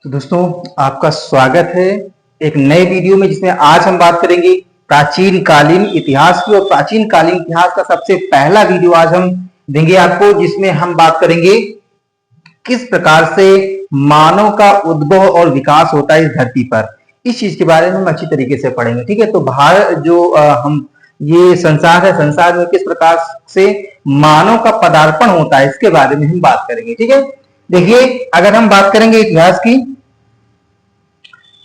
तो दोस्तों आपका स्वागत है एक नए वीडियो में, जिसमें आज हम बात करेंगे प्राचीन कालीन इतिहास की। और प्राचीन कालीन इतिहास का सबसे पहला वीडियो आज हम देंगे आपको, जिसमें हम बात करेंगे किस प्रकार से मानव का उद्भव और विकास होता है इस धरती पर। इस चीज के बारे में हम अच्छी तरीके से पढ़ेंगे। ठीक है, तो भारत जो हम ये संसार है, संसार में किस प्रकार से मानव का पदार्पण होता है इसके बारे में हम बात करेंगे। ठीक है, देखिए अगर हम बात करेंगे इतिहास की,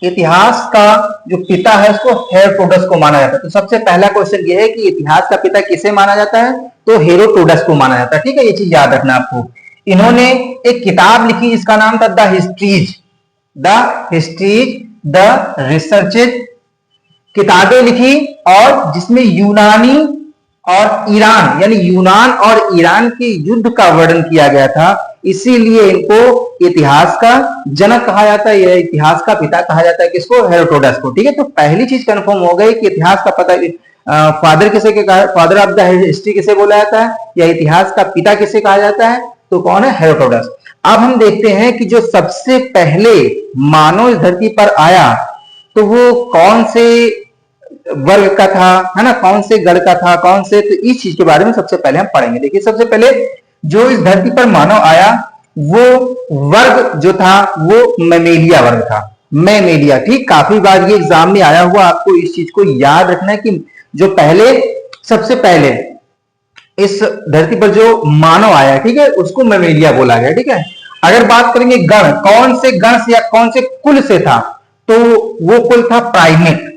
इतिहास का जो पिता है उसको हेरोडोटस को माना जाता है। तो सबसे पहला क्वेश्चन ये है कि इतिहास का पिता किसे माना जाता है, तो हेरोडोटस को माना जाता है। ठीक है, ये चीज याद रखना आपको। इन्होंने एक किताब लिखी, इसका नाम था द हिस्ट्रीज द रिसर्चेज। किताबें लिखी और जिसमें यूनानी और ईरान, यानी यूनान और ईरान के युद्ध का वर्णन किया गया था। इसीलिए इनको इतिहास का जनक कहा जाता है, यह इतिहास का पिता कहा जाता है। किसको? हेरोडोटस को। ठीक है, तो पहली चीज कंफर्म हो गई कि इतिहास का पता फादर किसे, फादर ऑफ द हिस्ट्री किसे बोला जाता है, या इतिहास का पिता किसे कहा जाता है, तो कौन है? हेरोडोटस। अब हम देखते हैं कि जो सबसे पहले मानव इस धरती पर आया तो वो कौन से वर्ग का था, है ना, कौन से गढ़ का था, कौन से, तो इस चीज के बारे में सबसे पहले हम पढ़ेंगे। देखिए सबसे पहले जो इस धरती पर मानव आया वो वर्ग जो था वो मैमेलिया वर्ग था। मैमेलिया, ठीक, काफी बार ये एग्जाम में आया हुआ, आपको इस चीज को याद रखना है कि जो पहले, सबसे पहले इस धरती पर जो मानव आया, ठीक है, उसको मैमेलिया बोला गया। ठीक है, अगर बात करेंगे गण, कौन से गण से या कौन से कुल से था, तो वो कुल था प्राइमेट।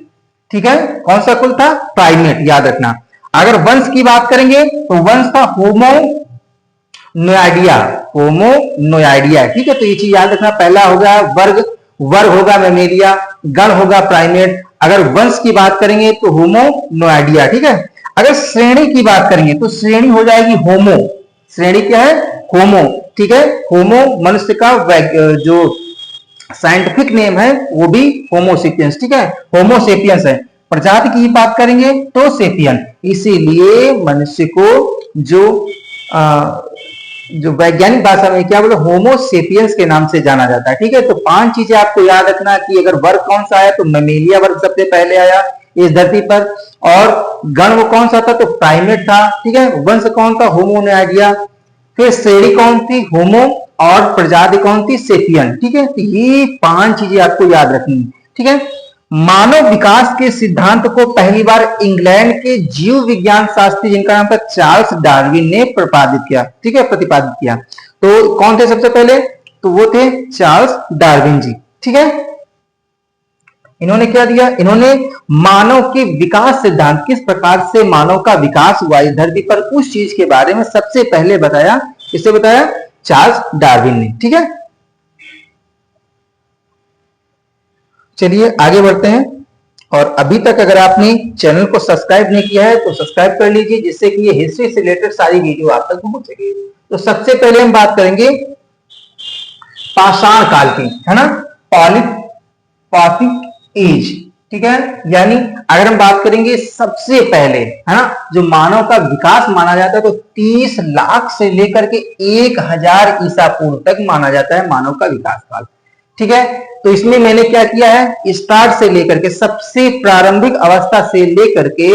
ठीक है, कौन सा कुल था? प्राइमेट, याद रखना। अगर वंश की बात करेंगे तो वंश था होमो नोआइडिया, होमो नोआइडिया। ठीक है, तो ये चीज याद रखना। पहला होगा वर्ग, वर्ग होगा मैमेलिया, गण होगा प्राइमेट। अगर वंश की बात करेंगे तो होमो नोआइडिया। ठीक है, अगर श्रेणी की बात करेंगे तो श्रेणी हो जाएगी होमो। श्रेणी क्या है? होमो। ठीक है, होमो मनुष्य का जो साइंटिफिक नेम है वो भी होमोसेपियंस। ठीक है, होमोसेपियंस है। प्रजाति की बात करेंगे तो सेपियन। इसीलिए मनुष्य को जो वैज्ञानिक भाषा में क्या बोले, होमोसेपियंस के नाम से जाना जाता है। ठीक है, तो 5 चीजें आपको याद रखना कि अगर वर्ग कौन सा है तो मैमेलिया वर्ग सबसे पहले आया इस धरती पर, और गण वो कौन सा था, तो प्राइमेट था। ठीक है, वंश कौन था? होमो नोआइडिया। फिर श्रेणी कौन थी? होमो, और प्रजाति कौन थी? सेपियन। ठीक है, तो ये 5 चीजें आपको याद रखनी। ठीक है, मानव विकास के सिद्धांत को पहली बार इंग्लैंड के जीव विज्ञान शास्त्री, जिनका नाम था चार्ल्स डार्विन, ने प्रतिपादित किया। ठीक है, प्रतिपादित किया। तो कौन थे सबसे पहले? तो वो थे चार्ल्स डार्विन जी। ठीक है, इन्होंने क्या दिया? इन्होंने मानव के विकास सिद्धांत, किस प्रकार से मानव का विकास हुआ इस धरती पर, उस चीज के बारे में सबसे पहले बताया। किससे बताया? चार्ल्स डार्विन ने। ठीक है, चलिए आगे बढ़ते हैं। और अभी तक अगर आपने चैनल को सब्सक्राइब नहीं किया है तो सब्सक्राइब कर लीजिए, जिससे कि ये हिस्ट्री से रिलेटेड सारी वीडियो आप तक पहुंच सके। तो सबसे पहले हम बात करेंगे पाषाण काल की, है ना, पॉलिथिक एज। ठीक है, यानी अगर हम बात करेंगे सबसे पहले, है ना, जो मानव का विकास माना जाता है तो 30 लाख से लेकर के 1000 ईसा पूर्व तक माना जाता है मानव का विकास काल। ठीक है, तो इसमें मैंने क्या किया है, स्टार्ट से लेकर के, सबसे प्रारंभिक अवस्था से लेकर के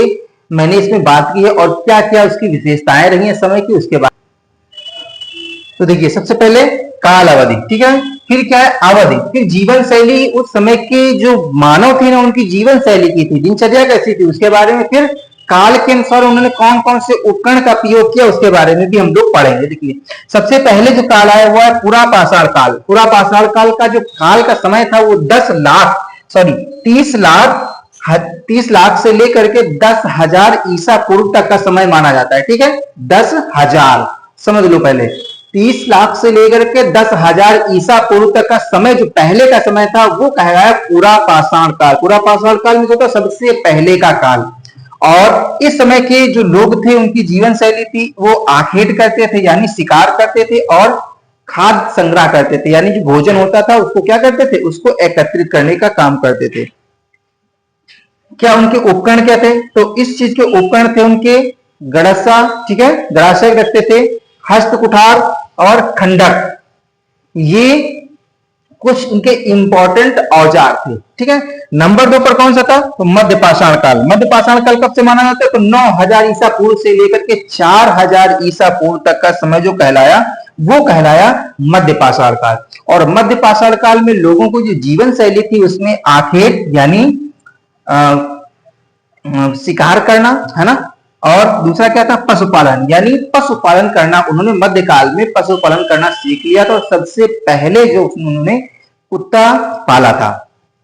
मैंने इसमें बात की है, और क्या क्या उसकी विशेषताएं रही है समय की, उसके बाद। तो देखिए सबसे पहले काल अवधि। ठीक है, फिर क्या है? अवधि। फिर जीवन शैली, उस समय के जो मानव थे ना, उनकी जीवन शैली की थी, दिनचर्या कैसी थी उसके बारे में। फिर काल के अनुसार उन्होंने कौन कौन से उपकरण का प्रयोग किया उसके बारे में भी हम लोग पढ़ेंगे। देखिए सबसे पहले जो काल आया हुआ है पूरा पाषाण काल। पूरा पाषाण काल का जो काल का समय था वो 30 लाख से लेकर के 10,000 ईसा पूर्व तक का समय माना जाता है। ठीक है, 10,000 समझ लो। पहले 30 लाख से लेकर के 10,000 ईसा पूर्व तक का समय, जो पहले का समय था, वो कहलाया पूरा पाषाण काल। पूरा पाषाण काल में जो था सबसे पहले का काल। और इस समय के जो लोग थे उनकी जीवन शैली थी, वो आखेट करते थे, यानी शिकार करते थे, और खाद्य संग्रह करते थे, यानी जो भोजन होता था उसको क्या करते थे, उसको एकत्रित करने का काम करते थे। क्या उनके उपकरण क्या थे? तो इस चीज के उपकरण थे उनके गड़सा, ठीक है, गड़ाशय रखते थे, हस्त कुठार और खंडक। ये कुछ उनके इंपॉर्टेंट औजार थे। ठीक है, नंबर 2 पर कौन सा था? तो मध्य पाषाण काल। मध्य पाषाण काल कब से माना जाता है? तो 9000 ईसा पूर्व से लेकर के 4000 ईसा पूर्व तक का समय जो कहलाया वो कहलाया मध्य पाषाण काल। और मध्य पाषाण काल में लोगों को जो जीवन शैली थी उसमें आखेट यानी शिकार करना, है ना, और दूसरा क्या था? पशुपालन, यानी पशुपालन करना। उन्होंने मध्यकाल में पशुपालन करना सीख लिया था और सबसे पहले जो उन्होंने कुत्ता पाला था।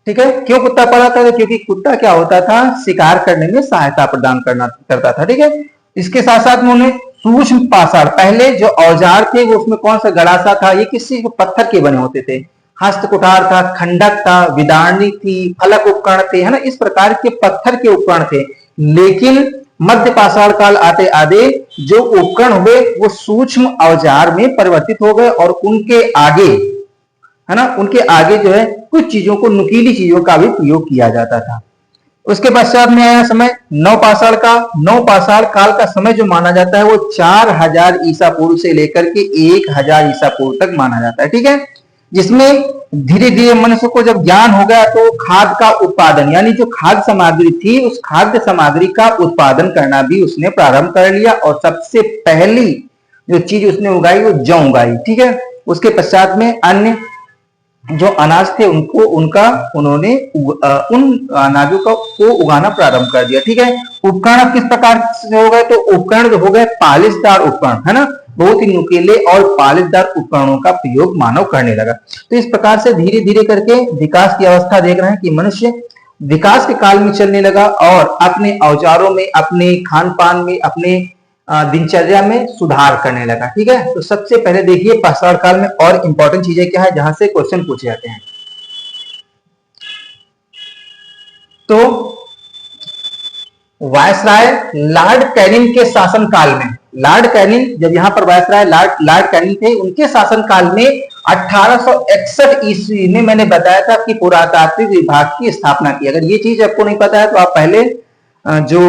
ठीक है, क्यों कुत्ता पाला था? क्योंकि कुत्ता क्या होता था? शिकार करने में सहायता प्रदान करता था। ठीक है, इसके साथ साथ उन्होंने सूक्ष्म पाषाण, पहले जो औजार थे वो उसमें कौन सा गड़ासा था? ये किसी पत्थर के बने होते थे। हस्त कुठार था, खंडक था, विदारणी थी, फलक उपकरण थे, है ना, इस प्रकार के पत्थर के उपकरण थे। लेकिन मध्य पाषाण काल आते आते जो उपकरण हुए वो सूक्ष्म औजार में परिवर्तित हो गए और उनके आगे, है ना, उनके आगे जो है कुछ चीजों को, नुकीली चीजों का भी प्रयोग किया जाता था। उसके पश्चात में आया समय नवपाषाण का। नवपाषाण काल का समय जो माना जाता है वो 4000 ईसा पूर्व से लेकर के 1000 ईसा पूर्व तक माना जाता है। ठीक है, जिसमें धीरे धीरे मनुष्य को जब ज्ञान हो गया तो खाद का उत्पादन, यानी जो खाद्य सामग्री थी उस खाद्य सामग्री का उत्पादन करना भी उसने प्रारंभ कर लिया और सबसे पहली जो चीज उसने उगाई वो जौ उगाई। ठीक है, उसके पश्चात में अन्य जो अनाज थे उन्होंने उन अनाजों को उगाना प्रारंभ कर दिया। ठीक है, उपकरण किस प्रकार से हो गए? तो उपकरण हो गए पालिशदार उपकरण, है ना, बहुत ही नुकीले और पालिशदार उपकरणों का प्रयोग मानव करने लगा। तो इस प्रकार से धीरे धीरे करके विकास की अवस्था देख रहे हैं कि मनुष्य विकास के काल में चलने लगा और अपने औजारों में, अपने खान पान में, अपने दिनचर्या में सुधार करने लगा। ठीक है, तो सबसे पहले देखिए पाषाण काल में और इंपॉर्टेंट चीजें क्या है जहां से क्वेश्चन पूछे जाते हैं। तो वायसराय लॉर्ड कैनिंग के शासन काल में, लॉर्ड कैनिंग जब यहां पर वायसराय लॉर्ड कैनिंग थे, उनके शासन काल में 1861 ईस्वी में मैंने बताया था कि पुरातात्विक विभाग की स्थापना की। अगर ये चीज आपको नहीं पता है तो आप पहले जो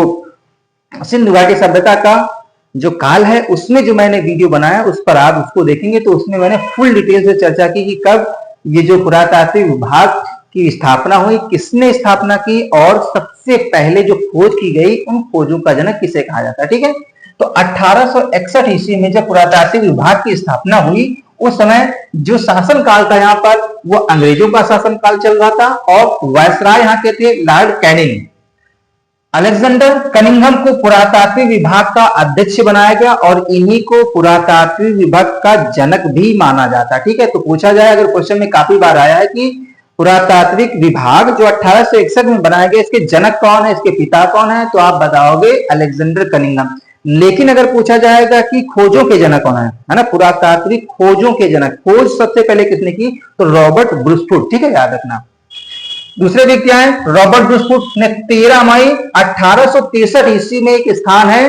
सिंधु घाटी सभ्यता का जो काल है उसमें जो मैंने वीडियो बनाया उस पर आप उसको देखेंगे तो उसमें मैंने फुल डिटेल से चर्चा की कि कब ये जो पुरातात्विक विभाग की स्थापना हुई, किसने स्थापना की और सबसे पहले जो खोज की गई उन खोजों का जनक किसे कहा जाता है। ठीक है, तो 1861 ईस्वी में जब पुरातात्विक विभाग की स्थापना हुई उस समय जो शासन काल था यहाँ पर वो अंग्रेजों का शासन काल चल रहा था और वायसराय यहाँ के थे लॉर्ड कैनिंग। अलेक्जेंडर कनिंघम को पुरातात्विक विभाग का अध्यक्ष बनाया गया और इन्हीं को पुरातात्विक विभाग का जनक भी माना जाता है। ठीक है, तो पूछा जाए, अगर क्वेश्चन में काफी बार आया है कि पुरातात्विक विभाग जो 1861 में बनाया गया इसके जनक कौन है, इसके पिता कौन है, तो आप बताओगे अलेक्जेंडर कनिंघम। लेकिन अगर पूछा जाएगा कि खोजों के जनक कौन है ना, पुरातात्विक खोजों के जनक, खोज सबसे पहले किसने की? तो रॉबर्ट ब्रूसफुट। ठीक है, याद रखना। दूसरे व्यक्ति आए रॉबर्ट ब्रूसफुट ने 13 मई 1863 ईस्वी में एक स्थान है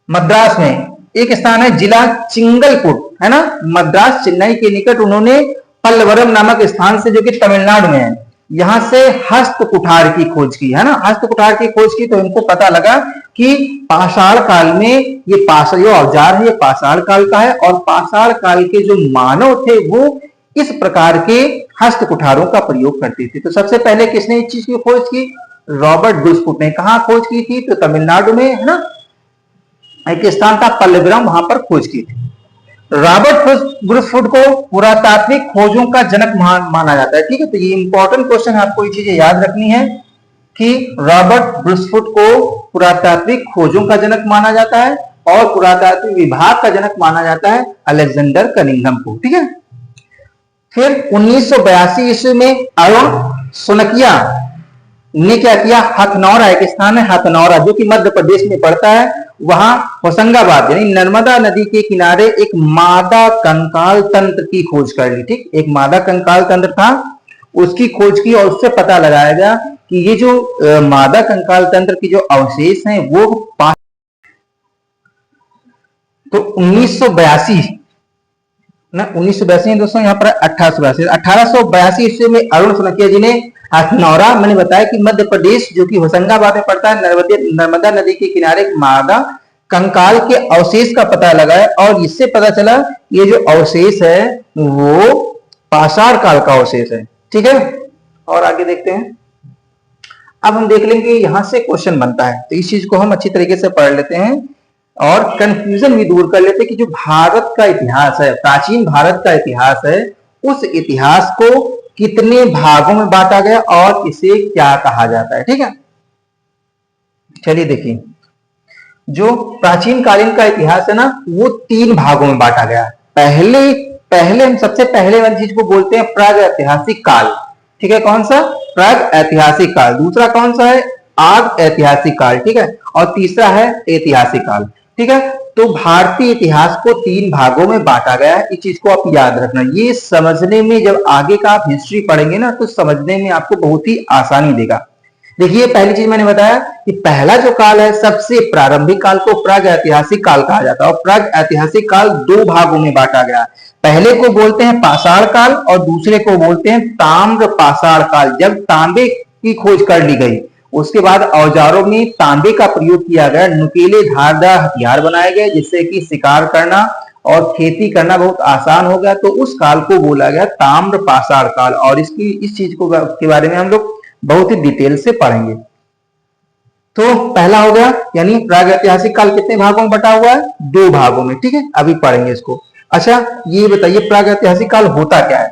मद्रास में, एक स्थान है जिला चिंगलपुट, है ना, मद्रास चेन्नई के निकट, उन्होंने पल्लवरम नामक स्थान से जो कि तमिलनाडु में है, यहां से हस्त कुठार की खोज की, है ना, हस्त कुठार की खोज की। तो इनको पता लगा कि पाषाण काल में ये जो औजार है ये पाषाण काल का है और पाषाण काल के जो मानव थे वो इस प्रकार के हस्त कुठारों का प्रयोग करते थे। तो सबसे पहले किसने इस चीज की खोज की? रॉबर्ट ब्रूसफुट ने। कहां खोज की थी? तो तमिलनाडु में, है ना, एक स्थान था पल्लवरम, वहां पर खोज की थी। रॉबर्ट ब्रूसफुट को पुरातात्विक खोजों का जनक माना जाता है। ठीक है, तो ये इंपॉर्टेंट क्वेश्चन है, आपको ये चीजें याद रखनी है कि रॉबर्ट ब्रूसफुट को पुरातात्विक खोजों का जनक माना जाता है और पुरातात्विक विभाग का जनक माना जाता है अलेक्जेंडर कनिंघम को। ठीक है, फिर 1982 ईस्वी में अरुण सोनकिया ने क्या किया? हथनौरा, एक स्थान है हथनौरा जो कि मध्य प्रदेश में पड़ता है, वहां होशंगाबाद यानी नर्मदा नदी के किनारे एक मादा कंकाल तंत्र की खोज कर ली। ठीक, एक मादा कंकाल तंत्र था, उसकी खोज की और उससे पता लगाया गया कि ये जो मादा कंकाल तंत्र की जो अवशेष हैं वो तो 1982 ना 1982 दोस्तों, यहाँ पर 1882 ईस्वी में अरुण सोनकिया जी ने हथनौरा, मैंने बताया कि मध्य प्रदेश जो कि होशंगाबाद में पड़ता है, नर्मदा नदी के किनारे मादा कंकाल के अवशेष का पता लगाया और इससे पता चला ये जो अवशेष है वो पाषाण काल का अवशेष है। ठीक है, और आगे देखते हैं। अब हम देख लेंगे यहां से क्वेश्चन बनता है, तो इस चीज को हम अच्छी तरीके से पढ़ लेते हैं और कंफ्यूजन भी दूर कर लेते हैं कि जो भारत का इतिहास है, प्राचीन भारत का इतिहास है, उस इतिहास को कितने भागों में बांटा गया और इसे क्या कहा जाता है। ठीक है, चलिए देखिए, जो प्राचीन कालीन का इतिहास है ना, वो 3 भागों में बांटा गया है। पहले हम सबसे पहले वाली चीज को बोलते हैं प्राग ऐतिहासिक काल। ठीक है, कौन सा? प्राग ऐतिहासिक काल। दूसरा कौन सा है? आग ऐतिहासिक काल। ठीक है, और तीसरा है ऐतिहासिक काल। ठीक है, तो भारतीय इतिहास को 3 भागों में बांटा गया है। इस चीज को आप याद रखना, ये समझने में, जब आगे का आप हिस्ट्री पढ़ेंगे ना, तो समझने में आपको बहुत ही आसानी देगा। देखिए, पहली चीज मैंने बताया कि पहला जो काल है, सबसे प्रारंभिक काल को प्राग ऐतिहासिक काल कहा जाता है और प्राग ऐतिहासिक काल 2 भागों में बांटा गया। पहले को बोलते हैं पाषाण काल और दूसरे को बोलते हैं ताम्र पाषाण काल। जब तांबे की खोज कर ली गई, उसके बाद औजारों में तांबे का प्रयोग किया गया, नुकीले धारदार हथियार बनाए गए, जिससे कि शिकार करना और खेती करना बहुत आसान हो गया, तो उस काल को बोला गया ताम्र पाषाण काल। और इस चीज को के बारे में हम लोग बहुत ही डिटेल से पढ़ेंगे। तो पहला हो गया, यानी प्रागैतिहासिक काल कितने भागों में बटा हुआ है? 2 भागों में। ठीक है, अभी पढ़ेंगे इसको। अच्छा, ये बताइए प्रागैतिहासिक काल होता क्या है?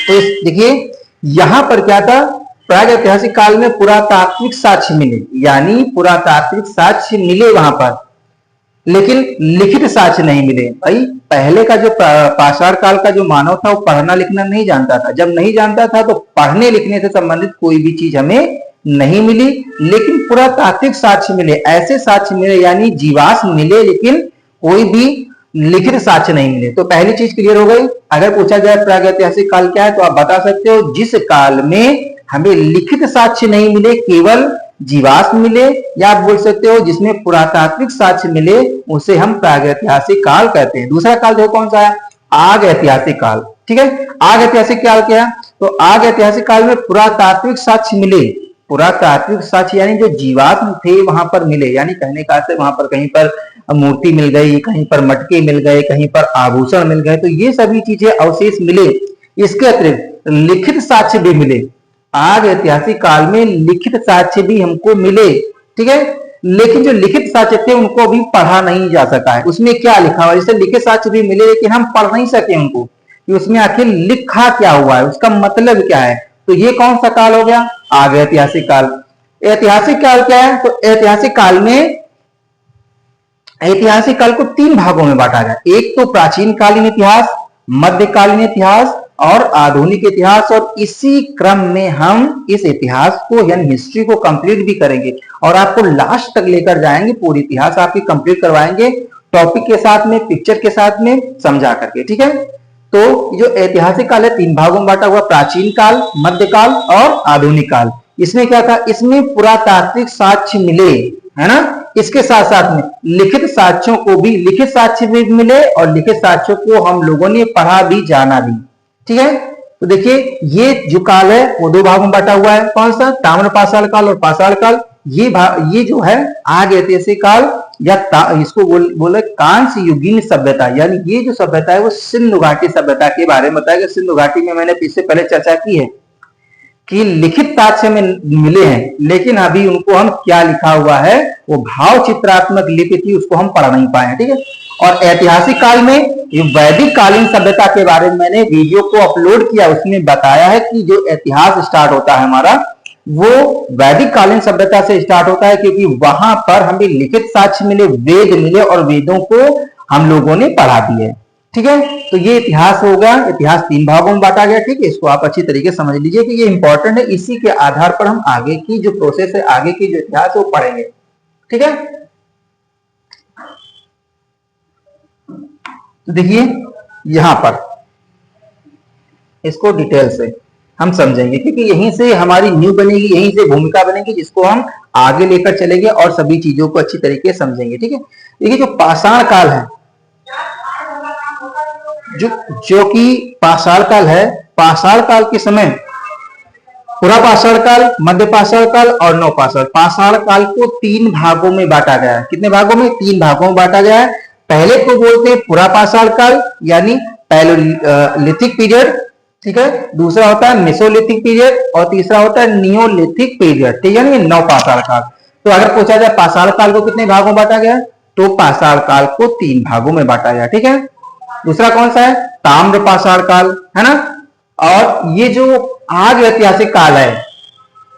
तो देखिए, यहां पर क्या था, प्रागैतिहासिक काल में पुरातात्विक साक्ष्य मिले, यानी पुरातात्विक साक्ष्य मिले वहां पर, लेकिन लिखित साक्ष्य नहीं मिले। भाई, पहले का जो पाषाण काल का जो मानव था, वो पढ़ना लिखना नहीं जानता था। जब नहीं जानता था तो पढ़ने लिखने से संबंधित कोई भी चीज हमें नहीं मिली, लेकिन पुरातात्विक साक्ष्य मिले। ऐसे साक्ष्य मिले, यानी जीवाश्म मिले, लेकिन कोई भी लिखित साक्ष्य नहीं मिले। तो पहली चीज क्लियर हो गई। अगर पूछा जाए प्रागैतिहासिक काल क्या है, तो आप बता सकते हो जिस काल में हमें लिखित साक्ष्य नहीं मिले, केवल जीवाश्म मिले, या आप बोल सकते हो जिसमें पुरातात्विक साक्ष्य मिले, उसे हम प्रागैतिहासिक काल कहते हैं। दूसरा काल देखो कौन सा है? आग ऐतिहासिक काल। ठीक है, आग ऐतिहासिक काल क्या है? तो आग ऐतिहासिक काल में पुरातात्विक साक्ष्य मिले। पुरातात्विक साक्ष्य यानी जो जीवाश्म थे वहां पर मिले, यानी कहने का अर्थ वहां पर कहीं पर मूर्ति मिल गई, कहीं पर मटके मिल गए, कहीं पर आभूषण मिल गए, तो ये सभी चीजें अवशेष मिले। इसके अतिरिक्त लिखित साक्ष्य भी मिले। आग ऐतिहासिक काल में लिखित साक्ष्य भी हमको मिले। ठीक है, लेकिन जो लिखित साक्ष्य थे उनको भी पढ़ा नहीं जा सका है। उसमें क्या लिखा हुआ? जैसे लिखित साक्ष्य भी मिले, लेकिन हम पढ़ नहीं सके उनको कि उसमें आखिर लिखा क्या हुआ है, उसका मतलब क्या है। तो ये कौन सा काल हो गया? आग ऐतिहासिक काल। ऐतिहासिक काल क्या है? तो ऐतिहासिक काल में, ऐतिहासिक काल को 3 भागों में बांटा गया। एक तो प्राचीन कालीन इतिहास, मध्यकालीन इतिहास और आधुनिक इतिहास। और इसी क्रम में हम इस इतिहास को, यानी हिस्ट्री को कंप्लीट भी करेंगे और आपको लास्ट तक लेकर जाएंगे। पूरी इतिहास आपकी कंप्लीट करवाएंगे, टॉपिक के साथ में, पिक्चर के साथ में समझा करके। ठीक है, तो जो ऐतिहासिक काल है 3 भागों में बांटा हुआ, प्राचीन काल, मध्यकाल और आधुनिक काल। इसमें क्या था? इसमें पुरातात्विक साक्ष्य मिले, है ना। इसके साथ साथ में लिखित साक्ष्यों को भी, लिखित साक्ष्य भी मिले और लिखित साक्ष्यों को हम लोगों ने पढ़ा भी, जाना भी। ठीक है, तो देखिए, ये जो काल है वो 2 भागों में बांटा हुआ है। कौन सा? ताम्र पाषाण काल और पाषाण काल। ये जो है आग ऐतिहासिक काल, या इसको बोले कांस्य युगीन सभ्यता, यानी ये जो सभ्यता है वो सिंधु घाटी सभ्यता के बारे में बताया। सिंधु घाटी में मैंने इससे पहले चर्चा की है कि लिखित साक्ष्य में मिले हैं, लेकिन अभी उनको हम क्या लिखा हुआ है, वो भाव चित्रात्मक लिपि थी, उसको हम पढ़ नहीं पाए। ठीक है, और ऐतिहासिक काल में वैदिक कालीन सभ्यता के बारे में मैंने वीडियो को अपलोड किया, उसमें बताया है कि जो इतिहास स्टार्ट होता है हमारा, वो वैदिक कालीन सभ्यता से स्टार्ट होता है, क्योंकि वहां पर हमें लिखित साक्ष्य मिले, वेद मिले और वेदों को हम लोगों ने पढ़ा भी है। ठीक है, तो ये इतिहास होगा। इतिहास 3 भागों में बांटा गया। ठीक है, इसको आप अच्छी तरीके से समझ लीजिए कि ये इंपॉर्टेंट है। इसी के आधार पर हम आगे की जो प्रोसेस है, आगे की जो इतिहास है वो पढ़ेंगे। ठीक है, तो देखिए यहां पर इसको डिटेल से हम समझेंगे, क्योंकि यहीं से हमारी न्यू बनेगी, यहीं से भूमिका बनेगी, जिसको हम आगे लेकर चलेंगे और सभी चीजों को अच्छी तरीके से समझेंगे। ठीक है, देखिए जो पाषाण काल है, जो कि पाषाण काल है, पाषाण काल के समय पूरा पाषाण काल, मध्य पाषाण काल और नवपाषाण। पाषाण काल को 3 भागों में बांटा गया है। कितने भागों में? 3 भागों में बांटा गया है। पहले को बोलते हैं पुरा पाषाण काल, यानी पैलोलिथिक पीरियड, ठीक है। दूसरा होता है मेसोलिथिक पीरियड और तीसरा होता है नियोलिथिक पीरियड, ठीक है ना, ये नवपाषाण काल। तो अगर पूछा जाए पाषाण काल को कितने भागों में बांटा गया, तो पाषाण काल को 3 भागों में बांटा गया, ठीक है। दूसरा कौन सा है, ताम्र पाषाण काल, है ना। और ये जो आगे ऐतिहासिक काल है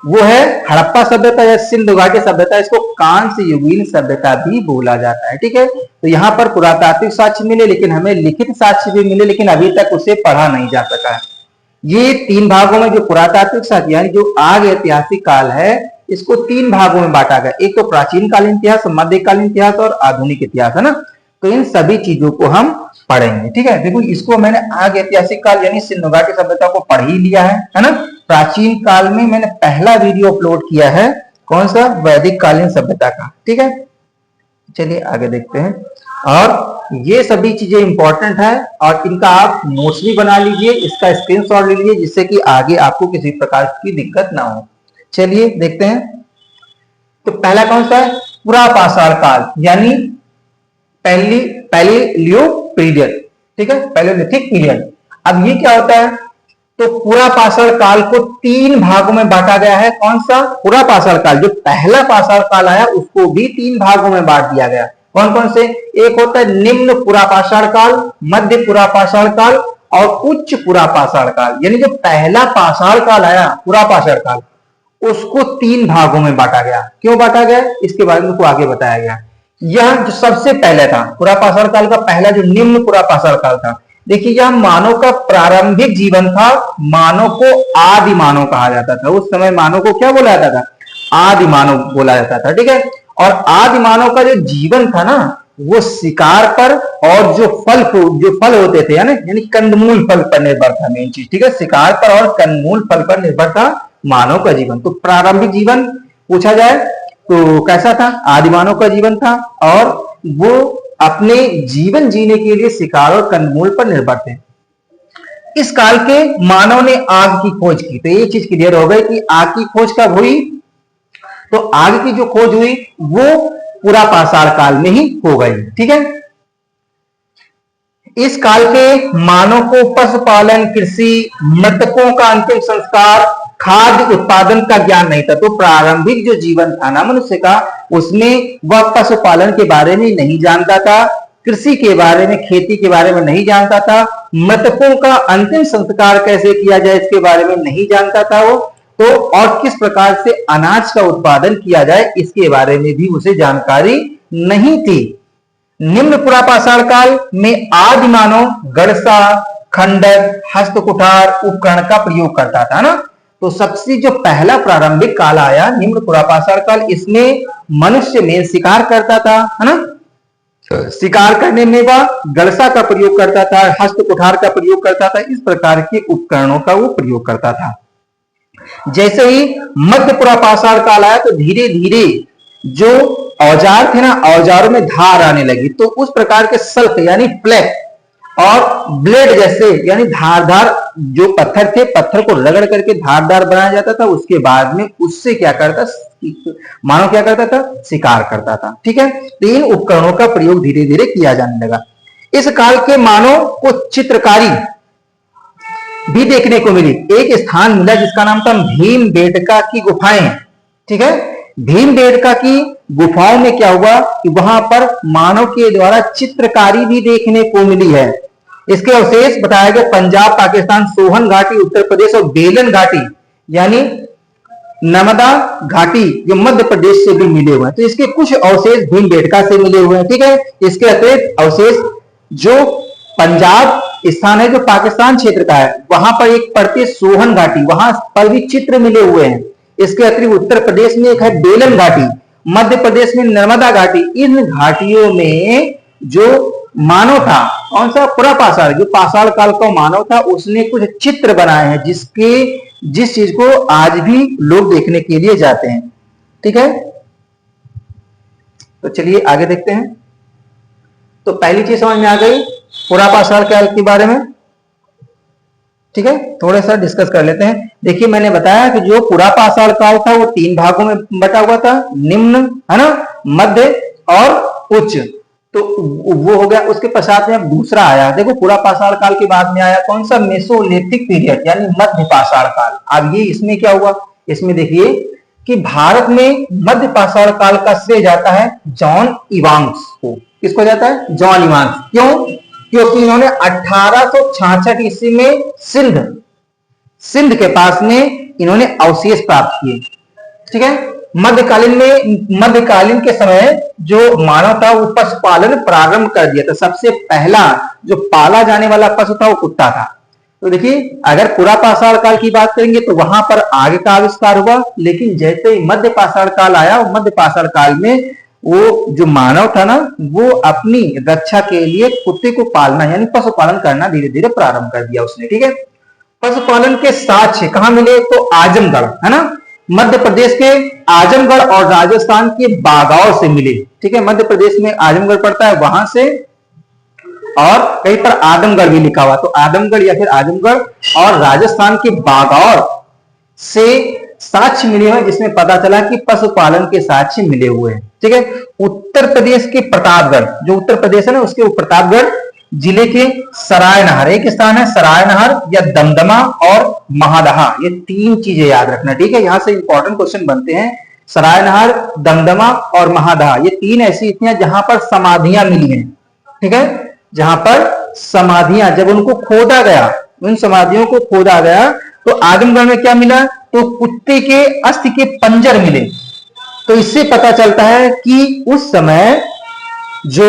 वो है हड़प्पा सभ्यता या सिंधु घाटी सभ्यता, इसको कांस्य युगीन सभ्यता भी बोला जाता है, ठीक है। तो यहाँ पर पुरातात्विक साक्ष्य मिले, लेकिन हमें लिखित साक्ष्य भी मिले, लेकिन अभी तक उसे पढ़ा नहीं जा सका है। ये 3 भागों में जो पुरातात्विक साक्ष्य यानी जो आग ऐतिहासिक काल है, इसको 3 भागों में बांटा गया। एक तो प्राचीन कालीन इतिहास, मध्यकालीन इतिहास और आधुनिक इतिहास, है ना। तो इन सभी चीजों को हम पढ़ेंगे, ठीक है। देखो इसको मैंने आग ऐतिहासिक काल यानी सिंधु घाटी सभ्यता को पढ़ ही लिया है ना। प्राचीन काल में मैंने पहला वीडियो अपलोड किया है, कौन सा, वैदिक कालीन सभ्यता का, ठीक है। चलिए आगे देखते हैं। और ये सभी चीजें इंपॉर्टेंट है और इनका आप नोट्स भी बना लीजिए, इसका स्क्रीनशॉट ले लीजिए, जिससे कि आगे आपको किसी प्रकार की दिक्कत ना हो। चलिए देखते हैं। तो पहला कौन सा है, पुरापाषाण काल यानी पैलियोलिथिक पीरियड, ठीक है, पैलियोलिथिक पीरियड। अब ये क्या होता है, तो पुरापाषाण काल को 3 भागों में बांटा गया है। कौन सा, पुरापाषाण काल, जो पहला पाषाण काल आया उसको भी 3 भागों में बांट दिया गया। कौन कौन से, एक होता है निम्न पुरापाषाण काल, मध्य पुरापाषाण काल और उच्च पुरापाषाण काल। यानी जो पहला पाषाण काल आया पुरापाषाण काल, उसको 3 भागों में बांटा गया। क्यों बांटा गया, इसके बारे में आगे बताया गया। यह जो सबसे पहले था पुरापाषाण काल का पहला जो निम्न पुरापाषाण काल था, देखिए यह मानव का प्रारंभिक जीवन था। मानव को आदि मानव कहा जाता था। उस समय मानव को क्या बोला जाता था, आदि मानव बोला जाता था, ठीक है। और आदि मानव का जो जीवन था ना, वो शिकार पर और जो फल होते थे यानी कंदमूल फल पर निर्भर था, मेन चीज, ठीक है। शिकार पर और कंदमूल फल पर निर्भर था मानव का जीवन। तो प्रारंभिक जीवन पूछा जाए तो कैसा था, आदि मानव का जीवन था और वो अपने जीवन जीने के लिए शिकार और कंदमूल पर निर्भर थे। इस काल के मानव ने आग की खोज की। तो ये चीज क्लियर हो गई कि आग की खोज कब हुई, तो आग की जो खोज हुई वो पुरापाषाण काल में ही हो गई, ठीक है। इस काल के मानव को पशुपालन, कृषि, मृतकों का अंतिम संस्कार, खाद्य उत्पादन का ज्ञान नहीं था। तो प्रारंभिक जो जीवन था ना मनुष्य का, उसमें वह पशुपालन के बारे में नहीं जानता था, कृषि के बारे में, खेती के बारे में नहीं जानता था, मृतकों का अंतिम संस्कार कैसे किया जाए इसके बारे में नहीं जानता था वो। तो और किस प्रकार से अनाज का उत्पादन किया जाए इसके बारे में भी उसे जानकारी नहीं थी। निम्न पुरापाषाण काल में आदि मानव गड़सा, खंडक, हस्तकुठार उपकरण का प्रयोग करता था ना। तो सबसे जो पहला प्रारंभिक काल आया निम्न पुरापाषाण काल, इसमें मनुष्य में शिकार करता था, है ना। शिकार करने में वह गड़सा का प्रयोग करता था, हस्तकुठार का प्रयोग करता था, इस प्रकार के उपकरणों का वो प्रयोग करता था। जैसे ही मध्य पुरापाषाण काल आया तो धीरे धीरे जो औजार थे ना, औजारों में धार आने लगी। तो उस प्रकार के सल्फ यानी फ्लैक और ब्लेड जैसे यानी धारदार जो पत्थर थे, पत्थर को रगड़ करके धारदार बनाया जाता था। उसके बाद में उससे क्या करता, मानव क्या करता था, शिकार करता था, ठीक है। तो इन उपकरणों का प्रयोग धीरे धीरे किया जाने लगा। इस काल के मानव को चित्रकारी भी देखने को मिली। एक स्थान मिला जिसका नाम था भीमबेटका की गुफाएं, ठीक है। भीमबेटका की गुफाओं में क्या हुआ कि वहां पर मानव के द्वारा चित्रकारी भी देखने को मिली है। इसके अवशेष बताया गया पंजाब, पाकिस्तान, सोहन घाटी, उत्तर प्रदेश और बेलन घाटी यानी नर्मदा घाटी जो मध्य प्रदेश से भी मिले हुए हैं। तो इसके कुछ अवशेष भीमबेटका से मिले हुए हैं, ठीक है। इसके अतिरिक्त अवशेष जो पंजाब स्थान है जो पाकिस्तान क्षेत्र का है, वहां पर एक पड़ती है सोहन घाटी, वहां पर भी चित्र मिले हुए हैं। इसके अतिरिक्त उत्तर प्रदेश में एक है बेलन घाटी, मध्य प्रदेश में नर्मदा घाटी। इन घाटियों में जो मानव था, कौन सा, पुरापाषाण, जो पाषाण काल का मानव था, उसने कुछ चित्र बनाए हैं जिस चीज को आज भी लोग देखने के लिए जाते हैं, ठीक है। तो चलिए आगे देखते हैं। तो पहली चीज समझ में आ गई पुरापाषाण काल के बारे में, ठीक है। थोड़ा सा डिस्कस कर लेते हैं। देखिए मैंने बताया कि जो पुरापाषाण काल था वो 3 भागों में बटा हुआ था, निम्न, है ना, मध्य और उच्च। तो वो हो गया। उसके पश्चात में अब दूसरा आया, देखो पूरा पाषाण काल के बाद में आया कौन सा, मेसोलिथिक पीरियड यानी मध्य पाषाण काल। अब ये इसमें क्या हुआ, इसमें देखिए कि भारत में मध्य पाषाण काल का श्रेय जाता है जॉन इवांस को। किसको जाता है, जॉन इवांस। क्यों, क्योंकि इन्होंने 1866 ईस्वी में सिंध के पास में इन्होंने अवशेष प्राप्त किए। ठीक है, मध्यकालीन के समय जो मानव था वो पशुपालन प्रारंभ कर दिया था। सबसे पहला जो पाला जाने वाला पशु था वो कुत्ता था। तो देखिए अगर पूरा पाषाण काल की बात करेंगे तो वहां पर आगे का आविष्कार हुआ, लेकिन जैसे ही मध्य पाषाण काल आया, मध्य पाषाण काल में वो जो मानव था ना, वो अपनी रक्षा के लिए कुत्ते को पालना यानी पशुपालन करना धीरे धीरे प्रारंभ कर दिया उसने। ठीक है, पशुपालन के साक्ष्य कहां मिले, तो आजमगढ़, है ना, मध्य प्रदेश के आजमगढ़ और राजस्थान के बागौर से मिले। ठीक है, मध्य प्रदेश में आजमगढ़ पड़ता है, वहां से, और कहीं पर आदमगढ़ भी लिखा हुआ, तो आदमगढ़ या फिर आजमगढ़ और राजस्थान के बागौर से साक्ष्य मिले हुए, जिसमें पता चला कि पशुपालन के साक्ष्य मिले हुए हैं। ठीक है, उत्तर प्रदेश के प्रतापगढ़, जो उत्तर प्रदेश है ना, उसके प्रतापगढ़ जिले के सरायनहर, एक स्थान है सरायनहर या दमदमा और महादहा, ये तीन चीजें याद रखना। ठीक है, यहां से इंपॉर्टेंट क्वेश्चन बनते हैं। सरायनहर, दमदमा और महादहा, ये तीन ऐसी स्थितियां जहां पर समाधियां मिली हैं। ठीक है, जहां पर समाधियां, जब उनको खोदा गया, उन समाधियों को खोदा गया, तो आजमगढ़ में क्या मिला, तो कुत्ते के अस्थि के पंजर मिले। तो इससे पता चलता है कि उस समय जो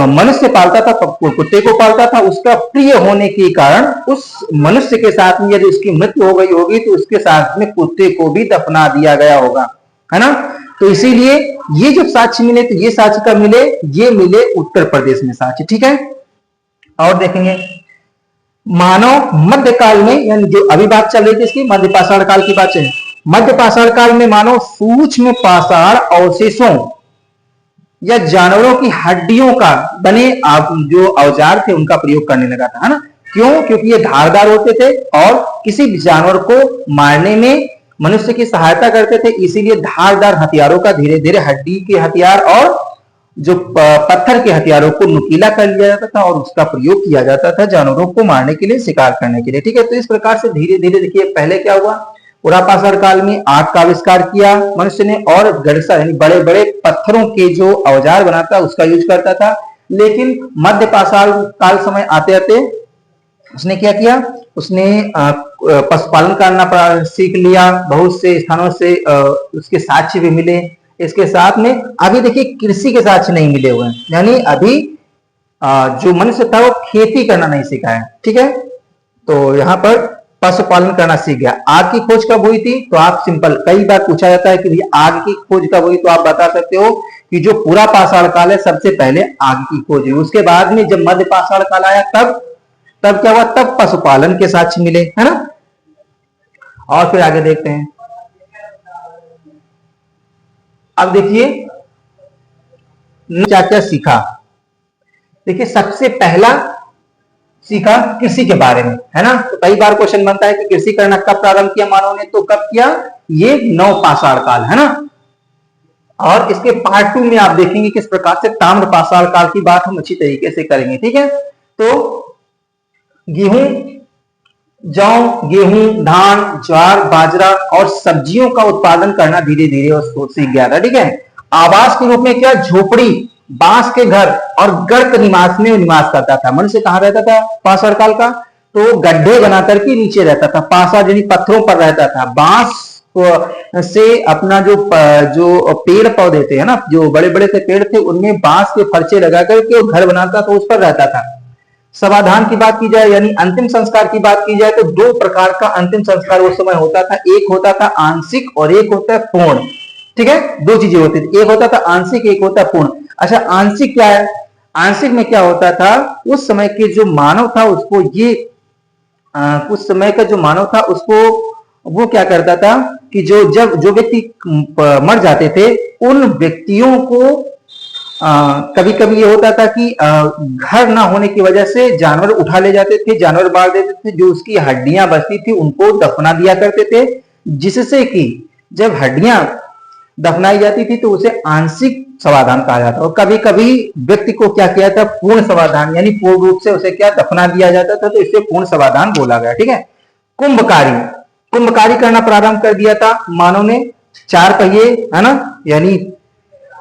मनुष्य पालता था, कुत्ते को पालता था, उसका प्रिय होने के कारण उस मनुष्य के साथ में यदि उसकी मृत्यु हो गई होगी तो उसके साथ में कुत्ते को भी दफना दिया गया होगा, है ना। तो इसीलिए ये जो साक्ष्य मिले, तो ये साक्ष्य कब मिले, ये मिले उत्तर प्रदेश में साक्ष्य। ठीक है, और देखेंगे मानव मध्यकाल में, यानी जो अभी बात चल रही थी इसकी मध्य पाषाण काल की बात है, मध्य पाषाण काल में मानव सूक्ष्म पाषाण अवशेषों या जानवरों की हड्डियों का बने जो औजार थे उनका प्रयोग करने लगा था, है ना। क्यों, क्योंकि ये धारदार होते थे और किसी भी जानवर को मारने में मनुष्य की सहायता करते थे, इसीलिए धारदार हथियारों का धीरे धीरे हड्डी के हथियार और जो पत्थर के हथियारों को नुकीला कर लिया जाता था और उसका प्रयोग किया जाता था जानवरों को मारने के लिए, शिकार करने के लिए। ठीक है, तो इस प्रकार से धीरे धीरे देखिए पहले क्या हुआ, पूरा पाषाण काल में आग का आविष्कार किया मनुष्य ने, और गड़सा यानी बड़े बड़े पत्थरों के जो औजार बनाता उसका यूज करता था। लेकिन मध्य पाषाण काल समय आते आते उसने क्या किया, उसने पशुपालन करना सीख लिया, बहुत से स्थानों से उसके साक्ष्य भी मिले। इसके साथ में अभी देखिए कृषि के साक्ष्य नहीं मिले हुए हैं, यानी अभी जो मनुष्य था वो खेती करना नहीं सीखा है। ठीक है, तो यहाँ पर पशुपालन करना सीख गया। आग की खोज कब हुई थी, तो आप सिंपल, कई बार पूछा जाता है कि भैया आग की खोज कब हुई, तो आप बता सकते हो कि जो पूरा पाषाण काल है सबसे पहले आग की खोज हुई। उसके बाद में जब मध्य पाषाण काल आया तब क्या हुआ, तब पशुपालन के साक्ष्य मिले, है ना। और फिर आगे देखते हैं। अब देखिए क्या क्या सीखा, देखिए सबसे पहला सीखा कृषि के बारे में, है ना। तो कई बार क्वेश्चन बनता है कि कृषि करना कब प्रारंभ किया मानव ने, तो कब किया, ये नव पाषाण काल, है ना। और इसके पार्ट 2 में आप देखेंगे किस प्रकार से ताम्र पाषाण काल की बात हम अच्छी तरीके से करेंगे। ठीक है, तो गेहूं, जौ, गेहूं, धान, ज्वार, बाजरा और सब्जियों का उत्पादन करना धीरे धीरे उसको सीख गया था। ठीक है, आवास के रूप में क्या, झोपड़ी, बांस के घर और गर्त निवास में निवास करता था। मनुष्य कहां रहता था पाषाण काल का, तो गड्ढे बना करके नीचे रहता था, पासा यानी पत्थरों पर रहता था। बांस से अपना जो पेड़ पौधे थे, है ना, जो बड़े बड़े से पेड़ थे उनमें बांस के फर्चे लगा करके घर बनाता था, उस पर रहता था। समाधान की बात की जाए यानी अंतिम संस्कार की बात की जाए तो दो प्रकार का अंतिम संस्कार उस समय होता था, एक होता था आंशिक और एक होता है पूर्ण। ठीक है, दो चीजें होती थी, एक होता था आंशिक, एक होता है पूर्ण। अच्छा, आंशिक क्या है, आंशिक में क्या होता था, उस समय के जो मानव था उसको उस समय का जो मानव था उसको वो क्या करता था कि जो व्यक्ति मर जाते थे उन व्यक्तियों को कभी कभी ये होता था कि घर ना होने की वजह से जानवर उठा ले जाते थे, जानवर मार देते थे, जो उसकी हड्डियां बचती थी उनको दफना दिया करते थे, जिससे कि जब हड्डियां दफनाई जाती थी तो उसे आंशिक समाधान कहा जाता है। और कभी कभी व्यक्ति को क्या किया था, पूर्ण समाधान यानी पूर्ण रूप से उसे क्या दफना दिया जाता था, तो इसे पूर्ण समाधान बोला गया। ठीक है। कुंभकारी, कुंभकारी करना प्रारंभ कर दिया था मानव ने। 4 पहिए, है ना, यानी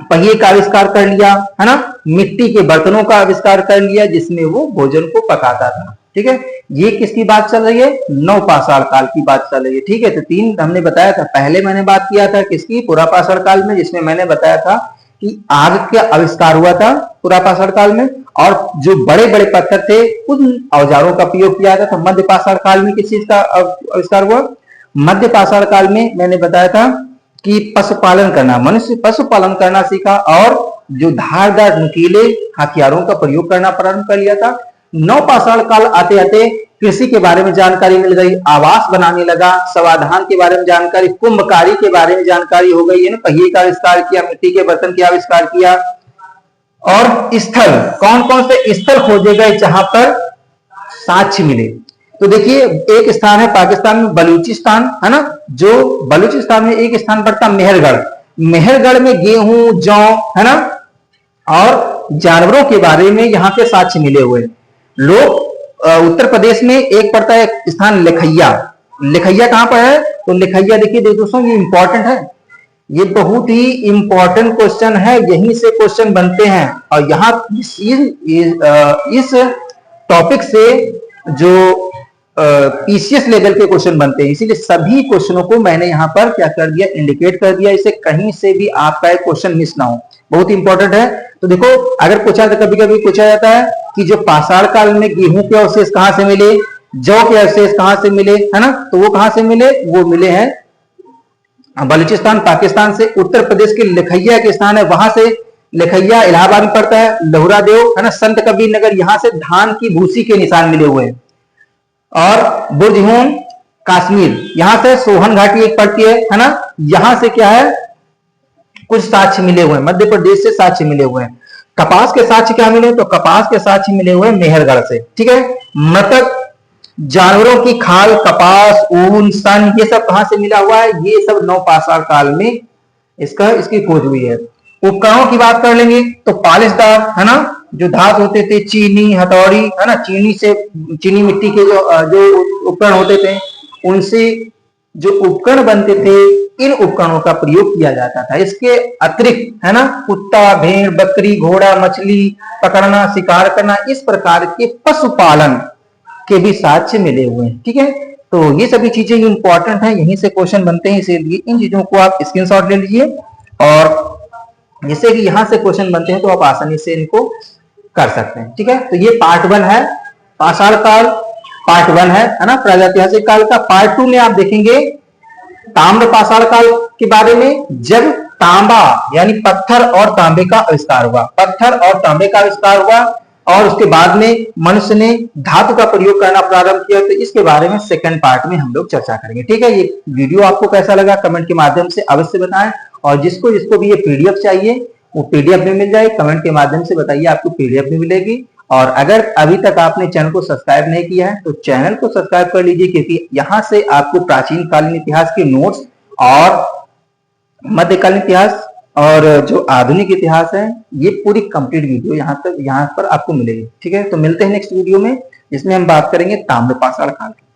पहिए का आविष्कार कर लिया, है ना। मिट्टी के बर्तनों का आविष्कार कर लिया जिसमें वो भोजन को पकाता था। ठीक है। ये किसकी बात चल रही है, नवपाषाण काल की बात चल रही है। ठीक है। तो 3 हमने बताया था। पहले मैंने बात किया था किसकी, पुरापाषाण काल में, जिसमें मैंने बताया था कि आग का आविष्कार हुआ था पुरापाषाण काल में, और जो बड़े बड़े पत्थर थे उन औजारों का प्रयोग किया था। मध्यपाषाण काल में किस चीज का आविष्कार हुआ, मध्यपाषाण काल में मैंने बताया था कि पशुपालन करना, मनुष्य पशुपालन करना सीखा और जो धारदार नुकीले हथियारों का प्रयोग करना प्रारंभ कर लिया था। नवपाषाण काल आते आते कृषि के बारे में जानकारी मिल गई, आवास बनाने लगा, समाधान के बारे में जानकारी, कुंभकारी के बारे में जानकारी हो गई, है ना, पहिए का आविष्कार किया, मिट्टी के बर्तन का आविष्कार किया। और स्थल, कौन कौन से स्थल खोजे गए जहां पर साक्ष्य मिले। तो देखिए एक स्थान है पाकिस्तान में बलूचिस्तान, है ना, जो बलूचिस्तान में एक स्थान पड़ता मेहरगढ़। मेहरगढ़ में गेहूं, जौ, है ना, और जानवरों के बारे में यहाँ पे साक्ष्य मिले हुए। लोग उत्तर प्रदेश में एक पड़ता है स्थान लिखैया। लिखैया कहां पर है, तो लिखैया देखिए दोस्तों ये इंपॉर्टेंट है, ये बहुत ही इंपॉर्टेंट क्वेश्चन है, यहीं से क्वेश्चन बनते हैं। और यहाँ इस टॉपिक से जो पीसीएस लेवल के क्वेश्चन बनते हैं, इसीलिए सभी क्वेश्चनों को मैंने यहाँ पर क्या कर दिया, इंडिकेट कर दिया, इसे कहीं से भी आपका एक क्वेश्चन मिस ना हो, बहुत इंपॉर्टेंट है। तो देखो अगर पूछा, तो कभी कभी पूछा जाता है कि जो पाषाण काल में गेहूं के अवशेष कहां से मिले, जौ के अवशेष कहां से मिले, है ना, तो वो कहां से मिले, वो मिले हैं बलूचिस्तान पाकिस्तान से। उत्तर प्रदेश के लिखैया के स्थान है, वहां से लिखैया इलाहाबाद में पड़ता है, लोहरा देव, है ना, संत कबीर नगर, यहां से धान की भूसी के निशान मिले हुए हैं। और बुरजहून कश्मीर, यहां से सोहन घाटी एक पड़ती है ना, यहां से क्या है कुछ साक्ष्य मिले हुए हैं, मध्य प्रदेश से साक्ष्य मिले हुए हैं। कपास के साक्ष्य क्या मिले, तो कपास के साक्ष्य मिले हुए हैं मेहरगढ़ से। ठीक है। मृतक जानवरों की खाल, कपास, ऊन, सन, ये सब कहां से मिला हुआ है, ये सब नवपाषाण काल में इसकी खोज हुई है। उपकरणों की बात कर लेंगे तो पालिशदार, है ना, जो धातु होते थे, चीनी, हथौड़ी, है ना, चीनी मिट्टी के जो उपकरण होते थे, उनसे जो उपकरण बनते थे, इन उपकरणों का प्रयोग किया जाता था। इसके अतिरिक्त, है ना, कुत्ता, भेड़, बकरी, घोड़ा, मछली पकड़ना, शिकार करना, इस प्रकार के पशुपालन के भी साक्ष्य मिले हुए हैं। ठीक है। तो ये सभी चीजें इंपॉर्टेंट हैं, यहीं से क्वेश्चन बनते हैं, इसीलिए इन चीजों को आप स्क्रीनशॉट ले लीजिए, और जिससे कि यहां से क्वेश्चन बनते हैं तो आप आसानी से इनको कर सकते हैं। ठीक है। तो ये पार्ट 1 है, पाषाण काल पार्ट 1 है ना, प्रागैतिहासिक काल का। पार्ट 2 में आप देखेंगे ताम्र पाषाण काल के बारे में, जब तांबा यानी पत्थर और तांबे का आविष्कार हुआ, पत्थर और तांबे का आविष्कार हुआ, और उसके बाद में मनुष्य ने धातु का प्रयोग करना प्रारंभ किया। तो इसके बारे में सेकंड पार्ट में हम लोग चर्चा करेंगे। ठीक है। ये वीडियो आपको कैसा लगा कमेंट के माध्यम से अवश्य बताएं, और जिसको भी ये पीडीएफ चाहिए वो पीडीएफ में मिल जाए, कमेंट के माध्यम से बताइए, आपको पीडीएफ में मिलेगी। और अगर अभी तक आपने चैनल को सब्सक्राइब नहीं किया है तो चैनल को सब्सक्राइब कर लीजिए, क्योंकि यहाँ से आपको प्राचीन कालीन इतिहास के नोट्स और मध्यकालीन इतिहास और जो आधुनिक इतिहास है, ये पूरी कंप्लीट वीडियो यहाँ पर आपको मिलेगी। ठीक है। तो मिलते हैं नेक्स्ट वीडियो में, जिसमें हम बात करेंगे ताम्र पाषाण काल की।